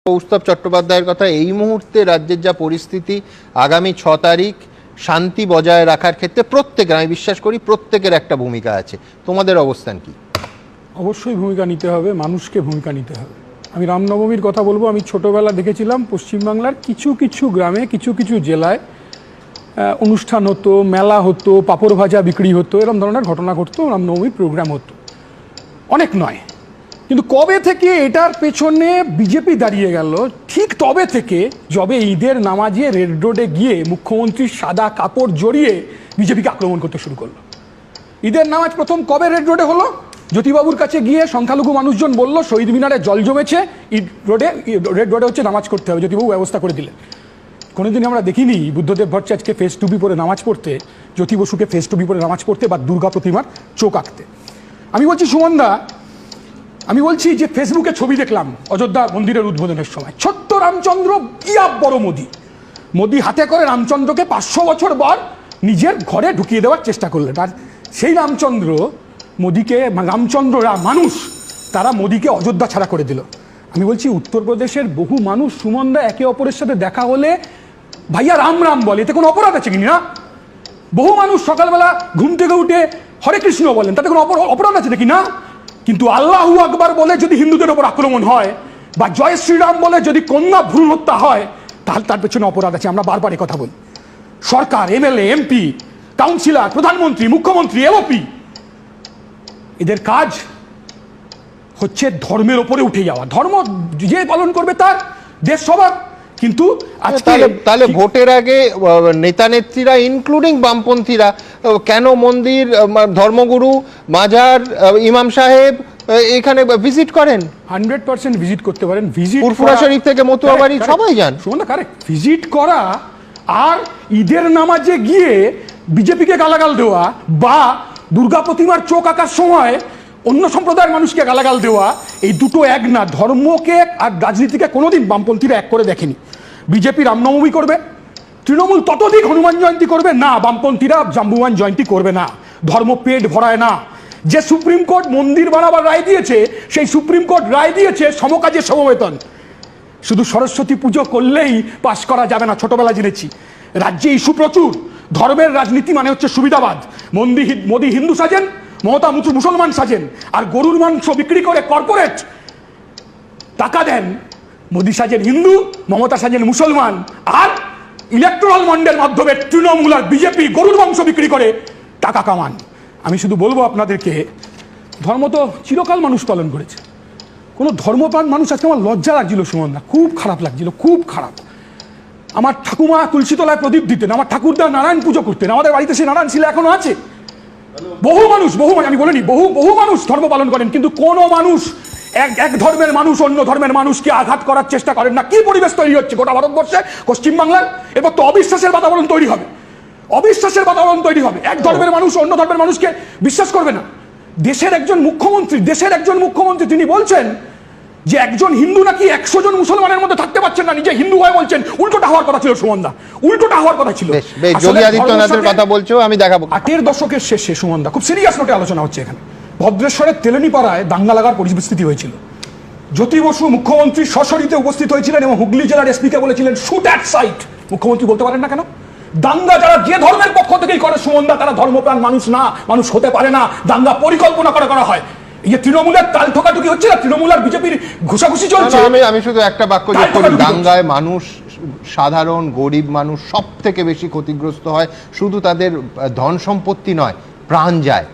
কৌস্তব চট্টোপাধ্যায়ের কথা, এই মুহূর্তে রাজ্যের যা পরিস্থিতি, আগামী 6 তারিখ শান্তি বজায় রাখার ক্ষেত্রে প্রত্যেকের, আমি বিশ্বাস করি প্রত্যেকের একটা ভূমিকা আছে। তোমাদের অবস্থান কি? অবশ্যই ভূমিকা নিতে হবে, মানুষকে ভূমিকা নিতে হবে। আমি রামনবমীর কথা বলবো। আমি ছোটোবেলা দেখেছিলাম পশ্চিমবাংলার কিছু কিছু গ্রামে, কিছু কিছু জেলায় অনুষ্ঠান হতো, মেলা হতো, পাঁপড় ভাজা বিক্রি হতো, এরকম ধরনের ঘটনা ঘটতো, রামনবমীর প্রোগ্রাম হতো। অনেক নয়, কিন্তু কবে থেকে এটার পেছনে বিজেপি দাঁড়িয়ে গেল, ঠিক তবে থেকে যবে ঈদের নামাজে রেড রোডে গিয়ে মুখ্যমন্ত্রীর সাদা কাপড় জড়িয়ে বিজেপিকে আক্রমণ করতে শুরু করলো। ঈদের নামাজ প্রথম কবে রেড রোডে হলো? জ্যোতিবাবুর কাছে গিয়ে সংখ্যালঘু মানুষজন বলল শহীদ মিনারে জল জমেছে, রেড রোডে হচ্ছে নামাজ করতে হবে, জ্যোতিবাবু ব্যবস্থা করে দিলেন। কোনোদিন আমরা দেখিনি বুদ্ধদেব ভট্টাচার্যকে ফেস টুপি পরে নামাজ পড়তে, জ্যোতি বসুকে ফেস টুপি পরে নামাজ পড়তে, বা দুর্গা প্রতিমার চোখ আঁকতে। আমি বলছি সুমনদা, আমি বলছি যে ফেসবুকে ছবি দেখলাম অযোধ্যা মন্দিরের উদ্বোধনের সময়, ছোট্ট রামচন্দ্র, ইয়া বড় মোদি হাতে করে রামচন্দ্রকে 500 বছর পর নিজের ঘরে ঢুকিয়ে দেওয়ার চেষ্টা করলেন। আর সেই রামচন্দ্র মোদিকে, রামচন্দ্ররা মানুষ, তারা মোদিকে অযোধ্যা ছাড়া করে দিল। আমি বলছি উত্তরপ্রদেশের বহু মানুষ সুমনদা একে অপরের সাথে দেখা হলে ভাইয়া রাম রাম বলে, এতে কোনো অপরাধ আছে কিনা? বহু মানুষ সকালবেলা ঘুম থেকে উঠে হরে কৃষ্ণ বলেন, তাতে কোনো অপরাধ আছে নাকি? না। কিন্তু আল্লাহু আকবার বলে যদি হিন্দুদের ওপর আক্রমণ হয়, বা জয় শ্রীরাম বলে যদি কন্যা ভ্রূণ হত্যা হয়, তাহলে তার পেছনে অপরাধ আছে। আমরা বারবার কথা বলি। সরকার, এমএলএ, এমপি, কাউন্সিলর, প্রধানমন্ত্রী, মুখ্যমন্ত্রী, এমপি, এদের কাজ হচ্ছে ধর্মের ওপরে উঠে যাওয়া। ধর্ম যে পালন করবে তার, দেশ সবার। কিন্তু তাহলে ভোটের আগে নেতা নেত্রীরা, ইনক্লুডিং বামপন্থীরা, কেন মন্দির, ধর্মগুরু, মাজার, ইমাম সাহেব এখানে ভিজিট করেন? 100% ভিজিট করতে পারেন। ভিজিট ফুরফুরা শরীফ থেকে মতুয়া বাড়ি সবাই যান। শোনো না, কারেক্ট। ভিজিট করা আর ঈদের নামাজে গিয়ে বিজেপিকে গালাগাল দেওয়া, বা দুর্গা প্রতিমার চোখ আঁকার সময় অন্য সম্প্রদায়ের মানুষকে গালাগাল দেওয়া, এই দুটো এক না। ধর্মকে আর রাজনীতিকে কোনোদিন বামপন্থীরা এক করে দেখেনি। বিজেপি রামনবমী করবে, তৃণমূল ততোধিক হনুমান জয়ন্তী করবে না, বামপন্থীরা জাম্বুয়ান জয়ন্তী করবে না। ধর্ম পেট ভরায় না। যে সুপ্রিম কোর্ট মন্দির বানাবার রায় দিয়েছে, সেই সুপ্রিম কোর্ট রায় দিয়েছে সমকাজে সমবেতন। শুধু সরস্বতী পুজো করলেই পাশ করা যাবে না, ছোটবেলা জেনেছি। রাজ্যে ইস্যু প্রচুর। ধর্মের রাজনীতি মানে হচ্ছে সুবিধাবাদ। মোদি হিন্দু সাজেন, মমতা মুসলমান সাজেন, আর গরুর মাংস বিক্রি করে কর্পোরেট টাকা দেন। মোদি সাজেন হিন্দু, মমতা সাজেন মুসলমান, আর ইলেকট্রাল বন্ডের মাধ্যমে তৃণমূল আর বিজেপি গরুর মাংস বিক্রি করে টাকা কামান। আমি শুধু বলবো আপনাদেরকে, ধর্ম তো চিরকাল মানুষ পালন করেছে। কোনো ধর্মপ্রাণ মানুষ, আজকে আমার লজ্জা লাগছিল সুমনদা, খুব খারাপ লাগছিল, খুব খারাপ। আমার ঠাকুমা তুলসীতলায় প্রদীপ দিতেন, আমার ঠাকুরদা নারায়ণ পুজো করতেন, আমাদের বাড়িতে সেই নারায়ণ শিলা এখনো আছে। বহু মানুষ, আমি বলিনি, বহু মানুষ ধর্ম পালন করেন, কিন্তু কোনো মানুষ, এক ধর্মের মানুষ অন্য ধর্মের মানুষকে আঘাত করার চেষ্টা করেন না। কি পরিবেশ তৈরি হচ্ছে গোটা ভারতবর্ষে, পশ্চিমবাংলার? এবার তো অবিশ্বাসের বাতাবরণ তৈরি হবে, অবিশ্বাসের বাতাবরণ তৈরি হবে। এক ধর্মের মানুষ অন্য ধর্মের মানুষকে বিশ্বাস করবে না। দেশের একজন মুখ্যমন্ত্রী তিনি বলছেন যে একজন হিন্দু নাকি 100 জন মুসলমানের মধ্যে থাকতে পারছেন না, নিজে হিন্দু হয়ে বলছেন। উল্টোটা হওয়ার কথা ছিল সুমনদা, উল্টোটা হওয়ার কথা ছিল। যোগী আদিত্যনাথের কথা বলছো, আমি দেখাবো। 8 দশকের শেষে সুমনদা, খুব সিরিয়াস নোটে আলোচনা হচ্ছে এখানে, ভদ্রেশ্বরের তেলেনীপাড়ায় দাঙ্গা লাগার পরিস্থিতি হয়েছিল। জ্যোতি বসু মুখ্যমন্ত্রী সশরীরে উপস্থিত হয়েছিলেন এবং হুগলি জেলার এসপিকে বলেছিলেন শুট অ্যাট সাইট। মুখ্যমন্ত্রী বলতে পারেন না কেন? দাঙ্গা যারা যে ধর্মের পক্ষ থেকেই করে সুমনদা, তারা ধর্মপ্রাণ মানুষ না, মানুষ হতে পারে না। দাঙ্গা পরিকল্পনা করা হয়। এই যে তৃণমূলের তাল ঠোকাঠুকি হচ্ছে না, তৃণমূল আর বিজেপির ঘুষাঘুষি চলছে। আমি শুধু একটা বাক্য যোগ করি, দাঙ্গায় মানুষ, সাধারণ গরিব মানুষ সব থেকে বেশি ক্ষতিগ্রস্ত হয়। শুধু তাদের ধন সম্পত্তি নয়, প্রাণ যায়।